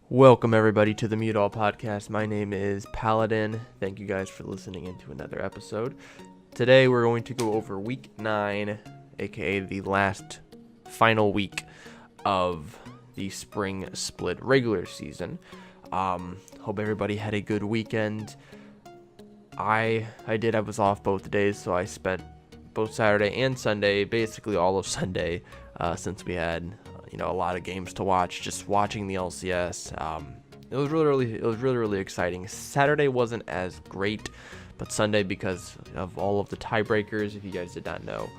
Welcome everybody to the Mute All Podcast. My name is Paladin. Thank you guys for listening into another episode. Today we're going to go over week 9, aka the last final week of the spring split regular season. Hope everybody had a good weekend. I did. I was off both days, so I spent both Saturday and Sunday, basically all of Sunday, since we had a lot of games to watch, just watching the LCS. It was really exciting. Saturday wasn't as great, but Sunday, because of all of the tiebreakers, if you guys did not know,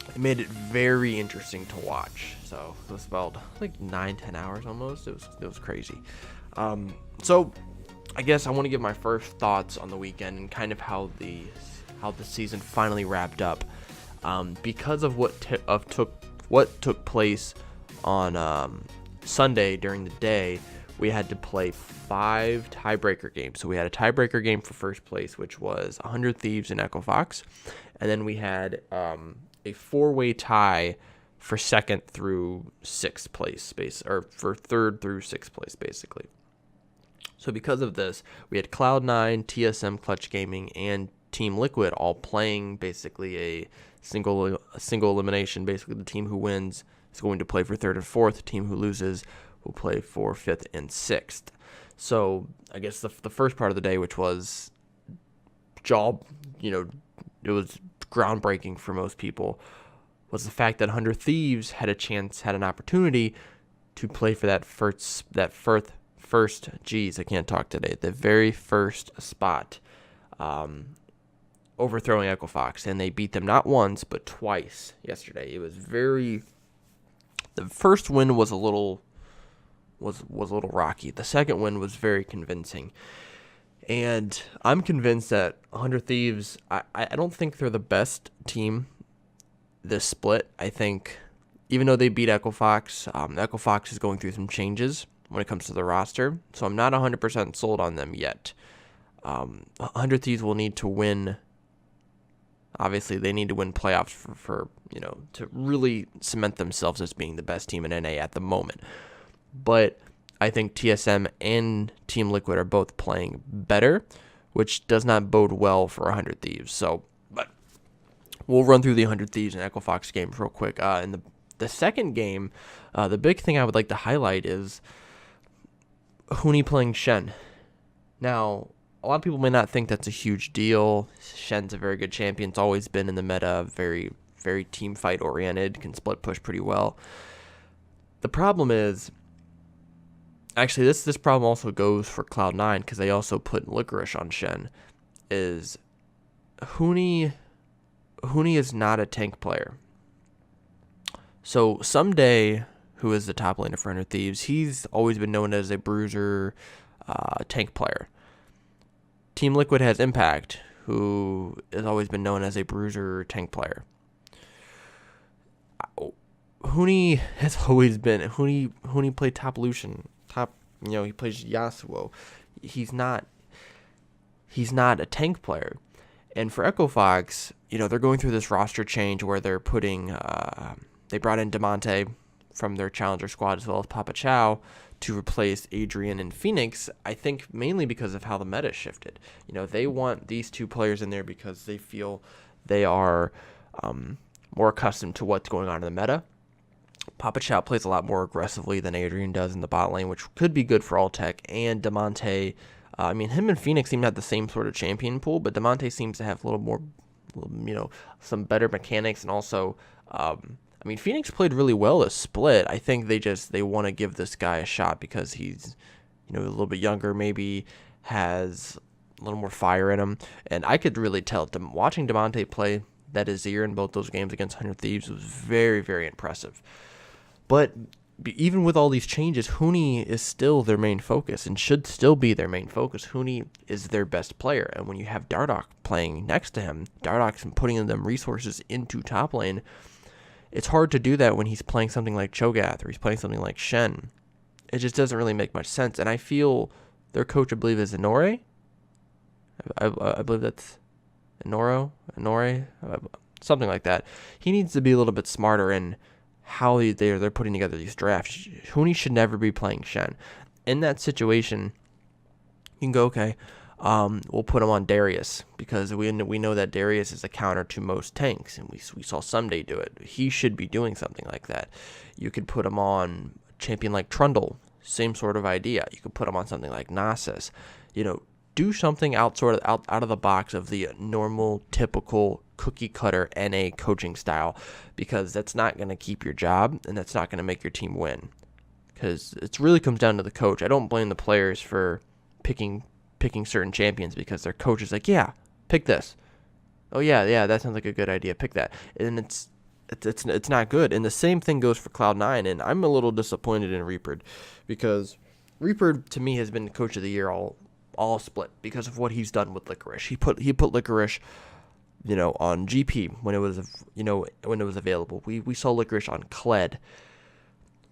it made it very interesting to watch. So it was about like 9-10 hours almost. It was crazy. So I guess I want to give my first thoughts on the weekend and kind of how the season finally wrapped up, because of what took place on Sunday during the day. We had to play 5 tiebreaker games. So we had a tiebreaker game for first place, which was 100 Thieves and Echo Fox, and then we had a 4-way tie for second through sixth place, or for third through sixth place, basically. So because of this, we had Cloud9, TSM Clutch Gaming, and Team Liquid all playing basically a single elimination. Basically, the team who wins is going to play for third and fourth. The team who loses will play for fifth and sixth. So I guess the first part of the day, which was it was groundbreaking for most people, was the fact that 100 Thieves had an opportunity to play for the very first spot, overthrowing Echo Fox, and they beat them not once but twice yesterday. The first win was a little rocky. The second win was very convincing, and I'm convinced that 100 Thieves, I don't think they're the best team this split. I think even though they beat Echo Fox is going through some changes when it comes to the roster, so I'm not 100% sold on them yet. 100 Thieves will need to win. Obviously, they need to win playoffs for to really cement themselves as being the best team in NA at the moment. But I think TSM and Team Liquid are both playing better, which does not bode well for 100 Thieves. So, but we'll run through the 100 Thieves and Echo Fox games real quick. In the second game, the big thing I would like to highlight is Huni playing Shen. Now, a lot of people may not think that's a huge deal. Shen's a very good champion. It's always been in the meta, very, very team fight oriented, can split push pretty well. The problem is, actually, this problem also goes for Cloud9, because they also put Licorice on Shen, is Huni is not a tank player. So Someday, who is the top laner for 100 Thieves, he's always been known as a bruiser tank player. Team Liquid has Impact, who has always been known as a bruiser tank player. Huni has always been Huni played top Lucian, he plays Yasuo. He's not a tank player. And for Echo Fox, they're going through this roster change where they're putting they brought in Demonte from their challenger squad, as well as Papa Chow, to replace Adrian and Phoenix. I think mainly because of how the meta shifted. They want these two players in there because they feel they are more accustomed to what's going on in the meta. Papa Chow plays a lot more aggressively than Adrian does in the bot lane, which could be good for Altec. And Demonte, him and Phoenix seem to have the same sort of champion pool, but Demonte seems to have a little more, some better mechanics, and also, Phoenix played really well this split. I think they want to give this guy a shot because he's, a little bit younger, maybe has a little more fire in him. And I could really tell, watching Demonte play that Azir in both those games against 100 Thieves was very, very impressive. But even with all these changes, Huni is still their main focus and should still be their main focus. Huni is their best player. And when you have Dardoch playing next to him, Dardoch's putting them resources into top lane, it's hard to do that when he's playing something like Cho'Gath or he's playing something like Shen. It just doesn't really make much sense. And I feel their coach, I believe, is Honore. I believe that's Honore, something like that. He needs to be a little bit smarter in how they're putting together these drafts. Hooney should never be playing Shen. In that situation, you can go, okay, we'll put him on Darius because we know that Darius is a counter to most tanks, and we saw Someday do it. He should be doing something like that. You could put him on a champion like Trundle, same sort of idea. You could put him on something like Nasus. Do something out of the box of the normal, typical cookie cutter NA coaching style, because that's not going to keep your job and that's not going to make your team win. Because it really comes down to the coach. I don't blame the players for picking certain champions because their coach is like, yeah, pick this. Oh yeah, that sounds like a good idea. Pick that, and it's not good. And the same thing goes for Cloud9. And I'm a little disappointed in Reaper because Reaper to me has been coach of the year all split because of what he's done with Licorice. He put Licorice, on GP when it was available. We saw Licorice on Kled.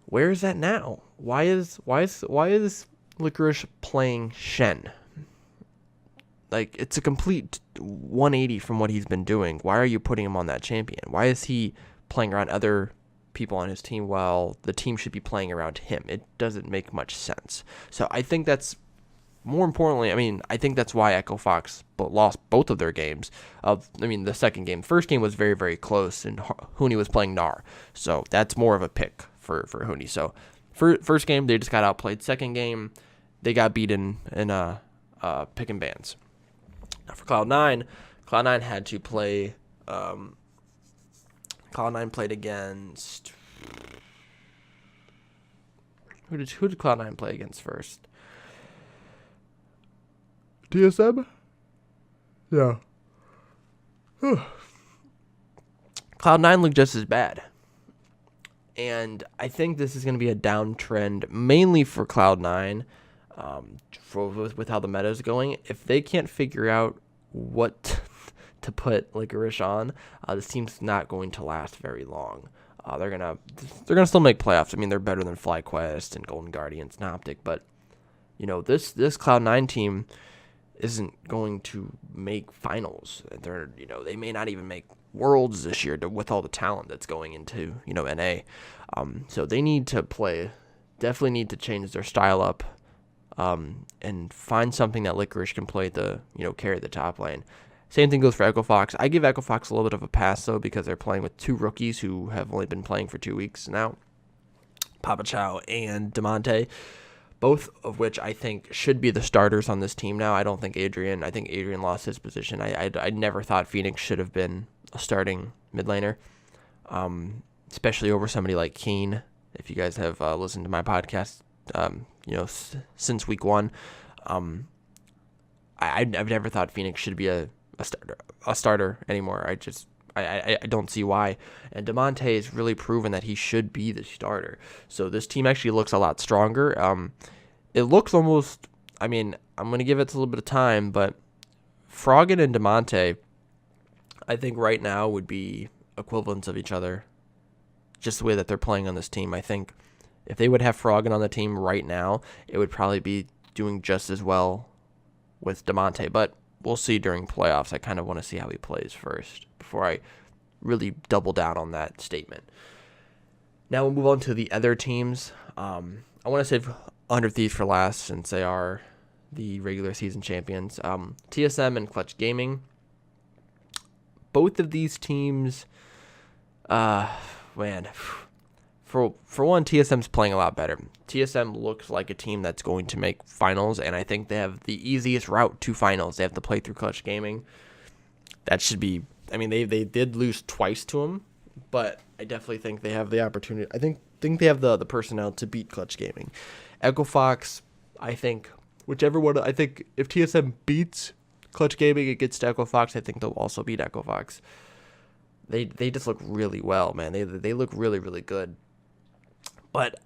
Where is that now? Why is Licorice playing Shen? Like, it's a complete 180 from what he's been doing. Why are you putting him on that champion? Why is he playing around other people on his team while the team should be playing around him? It doesn't make much sense. So I think that's, more importantly, I think that's why Echo Fox lost both of their games. The second game. First game was very, very close, and Hooney was playing Gnar. So that's more of a pick for Hooney. So first game, they just got outplayed. Second game, they got beaten in pick and bans. Now for Cloud9 had to play. Cloud9 played against. Who did Cloud9 play against first? TSM? Yeah. Cloud9 looked just as bad. And I think this is going to be a downtrend, mainly for Cloud9, with how the meta is going. If they can't figure out what to put Licorice on, this team's not going to last very long. They're gonna still make playoffs. They're better than FlyQuest and Golden Guardians and Optic, but this Cloud9 team isn't going to make finals. They may not even make Worlds this year with all the talent that's going into NA. So they need to definitely need to change their style up, and find something that Licorice can play carry the top lane. Same thing goes for Echo Fox. I give Echo Fox a little bit of a pass though because they're playing with two rookies who have only been playing for 2 weeks now, Papa Chow and Demonte. Both of which I think should be the starters on this team now. I think Adrian lost his position. I never thought Phoenix should have been a starting mid laner, especially over somebody like Keen. If you guys have listened to my podcast, since week 1, I've never thought Phoenix should be a starter anymore. I don't see why. And Demonte has really proven that he should be the starter. So this team actually looks a lot stronger. It looks almost, I'm going to give it a little bit of time, but Froggen and Demonte, I think right now would be equivalents of each other. Just the way that they're playing on this team. I think if they would have Froggen on the team right now, it would probably be doing just as well with Demonte, but we'll see during playoffs. I kind of want to see how he plays first before I really double down on that statement. Now we'll move on to the other teams. I want to save 100 Thieves for last since they are the regular season champions. TSM and Clutch Gaming. Both of these teams, for one, TSM's playing a lot better. TSM looks like a team that's going to make finals, and I think they have the easiest route to finals. They have to play through Clutch Gaming. That should be, they did lose twice to them, but I definitely think they have the opportunity. I think they have the personnel to beat Clutch Gaming. Echo Fox, I think whichever one. I think if TSM beats Clutch Gaming, it gets to Echo Fox. I think they'll also beat Echo Fox. They just look really well, man. They look really, really good. But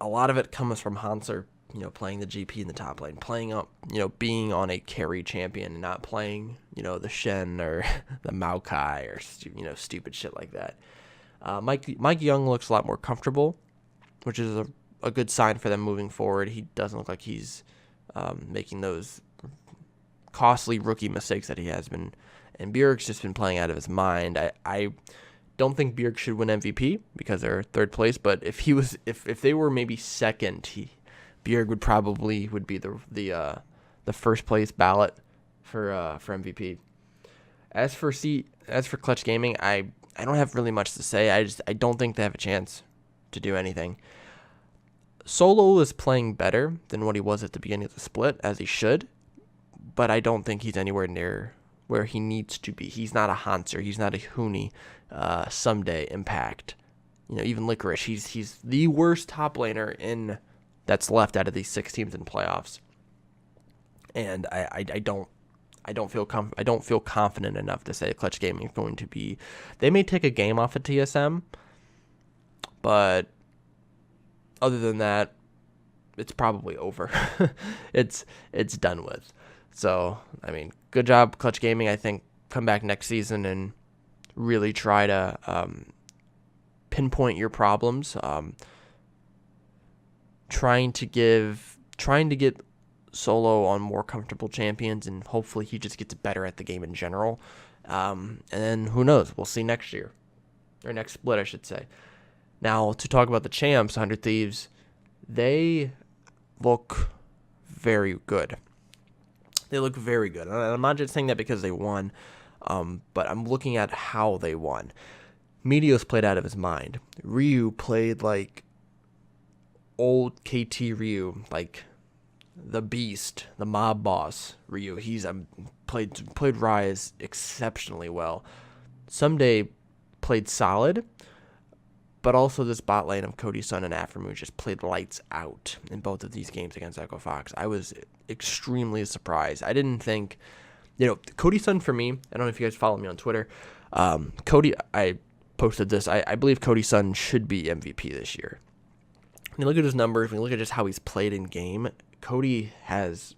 a lot of it comes from Hansler, playing the GP in the top lane, playing up, being on a carry champion and not playing, the Shen or the Maokai or, stupid shit like that. Mike Young looks a lot more comfortable, which is a good sign for them moving forward. He doesn't look like he's making those costly rookie mistakes that he has been. And Bjerg's just been playing out of his mind. I don't think Bjerg should win MVP because they're third place. But if they were maybe second, Bjerg would be the first place ballot for MVP. As for Clutch Gaming, I don't have really much to say. I don't think they have a chance to do anything. Solo is playing better than what he was at the beginning of the split, as he should, but I don't think he's anywhere near where he needs to be. He's not a Hanser. He's not a Huni. Someday Impact. Even Licorice. He's the worst top laner that's left out of these 6 teams in playoffs. And I don't feel confident enough to say Clutch Gaming is going to be. They may take a game off of TSM, but other than that, it's probably over. it's done with. So, I mean, good job, Clutch Gaming. I think come back next season and really try to pinpoint your problems. Trying to get Solo on more comfortable champions, and hopefully he just gets better at the game in general. And then who knows? We'll see next year, or next split, I should say. Now, to talk about the champs, 100 Thieves, they look very good. They look very good. And I'm not just saying that because they won, but I'm looking at how they won. Meteos played out of his mind. Ryu played like old KT Ryu, like the beast, the mob boss Ryu. He's played Rise exceptionally well. Someday played solid, but also this bot lane of Cody Sun and Aframu just played lights out in both of these games against Echo Fox. I was extremely surprised. I didn't think, Cody Sun for me, I don't know if you guys follow me on Twitter. I posted this. I believe Cody Sun should be MVP this year. When you look at his numbers, when you look at just how he's played in game, Cody has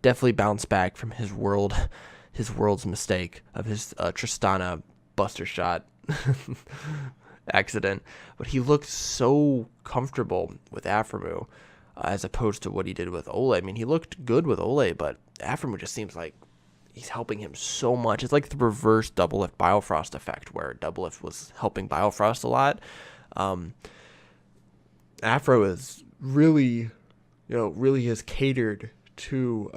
definitely bounced back from his world's mistake of his Tristana buster shot accident, but he looked so comfortable with Aframu as opposed to what he did with Ole. I mean, he looked good with Ole, but Aframu just seems like he's helping him so much. It's like the reverse Doublelift Biofrost effect, where Doublelift was helping Biofrost a lot. Afro is really has catered to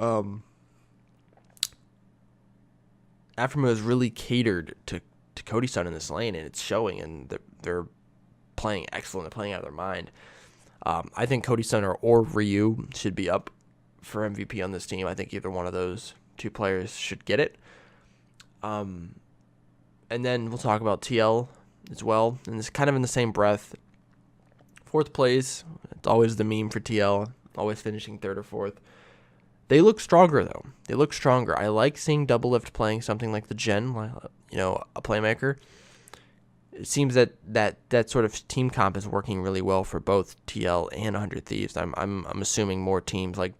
Aframu has really catered to Cody Sun in this lane, and it's showing, and they're playing excellent. They're playing out of their mind. I think Cody Sun or Ryu should be up for MVP on this team. I think either one of those 2 players should get it. And then we'll talk about TL as well, and it's kind of in the same breath. 4th place, it's always the meme for TL, always finishing 3rd or 4th. They look stronger, though. They look stronger. I like seeing Doublelift playing something like the Gen, a playmaker. It seems that sort of team comp is working really well for both TL and 100 Thieves. I'm assuming more teams like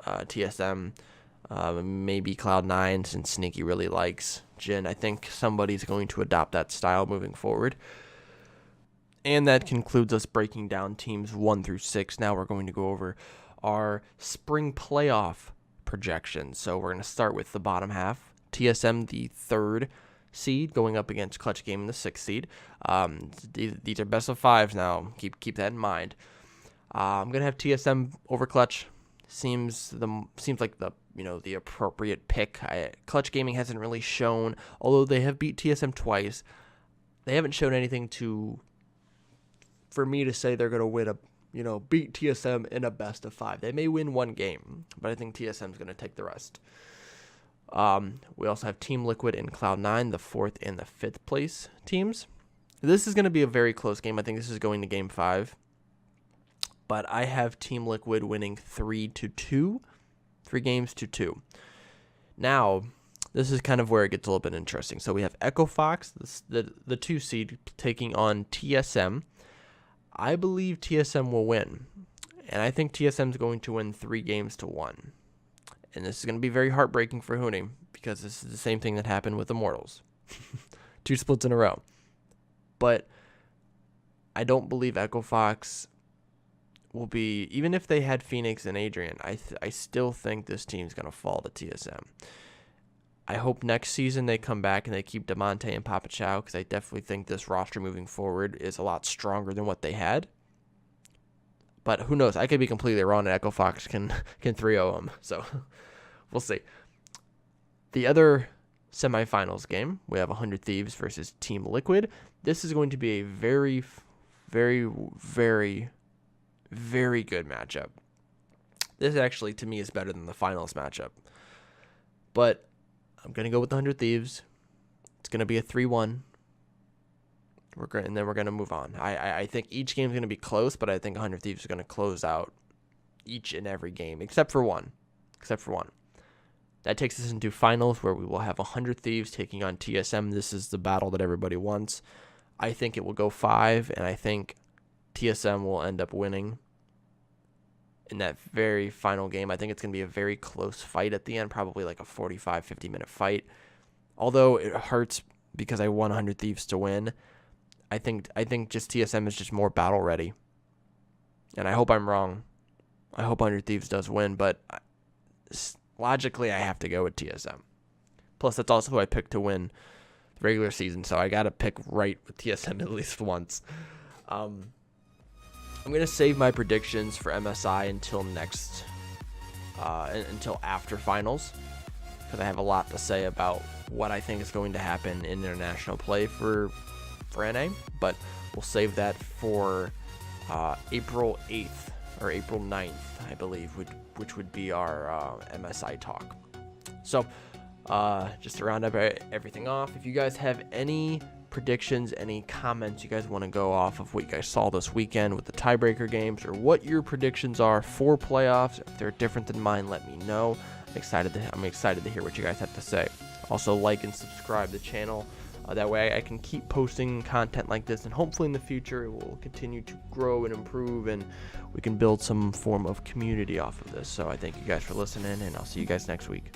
TSM, maybe Cloud9, since Sneaky really likes Jin. I think somebody's going to adopt that style moving forward. And that concludes us breaking down teams 1 through 6. Now we're going to go over our spring playoff projections. So we're going to start with the bottom half. TSM, the 3rd seed, going up against Clutch Gaming, the 6th seed. These are best of 5s now. Keep that in mind. I'm going to have TSM over Clutch. Seems like the appropriate pick. Clutch Gaming hasn't really shown, although they have beat TSM twice, they haven't shown anything for me to say they're going to win beat TSM in a best of 5. They may win 1 game, but I think TSM is going to take the rest. We also have Team Liquid and Cloud9, the 4th and the 5th place teams. This is going to be a very close game. I think this is going to game 5. But I have Team Liquid winning 3-2. 3 games to 2. Now, this is kind of where it gets a little bit interesting. So we have Echo Fox, the 2 seed, taking on TSM. I believe TSM will win, and I think TSM is going to win 3 games to 1. And this is going to be very heartbreaking for Huni, because this is the same thing that happened with Immortals. 2 splits in a row. But I don't believe Echo Fox will be, even if they had Phoenix and Adrian, I still think this team's going to fall to TSM. I hope next season they come back and they keep DeMonte and Papa Chow, because I definitely think this roster moving forward is a lot stronger than what they had. But who knows? I could be completely wrong, and Echo Fox can 3-0 them. So we'll see. The other semifinals game, we have 100 Thieves versus Team Liquid. This is going to be a very, very, very, very good matchup. This actually, to me, is better than the finals matchup. But I'm going to go with the 100 Thieves. It's going to be a 3-1. And then we're going to move on. I think each game is going to be close, but I think 100 Thieves is going to close out each and every game, except for one. That takes us into finals, where we will have 100 Thieves taking on TSM. This is the battle that everybody wants. I think it will go 5, and I think TSM will end up winning in that very final game. I think it's going to be a very close fight at the end, probably like a 45, 50-minute fight. Although it hurts because I want 100 Thieves to win. I think just TSM is just more battle ready. And I hope I'm wrong. I hope 100 Thieves does win, but logically I have to go with TSM. Plus, that's also who I picked to win the regular season, so I got to pick right with TSM at least once. I'm going to save my predictions for MSI until until after finals, because I have a lot to say about what I think is going to happen in international play for NA, but we'll save that for April 8th or April 9th, I believe, which would be our MSI talk. So just to round up everything off, if you guys have any predictions, any comments you guys want to go off of what you guys saw this weekend with the tiebreaker games, or what your predictions are for playoffs, if they're different than mine, let me know. I'm excited to hear what you guys have to say. Also, like and subscribe to the channel. That way I can keep posting content like this, and hopefully in the future it will continue to grow and improve, and we can build some form of community off of this. So I thank you guys for listening, and I'll see you guys next week.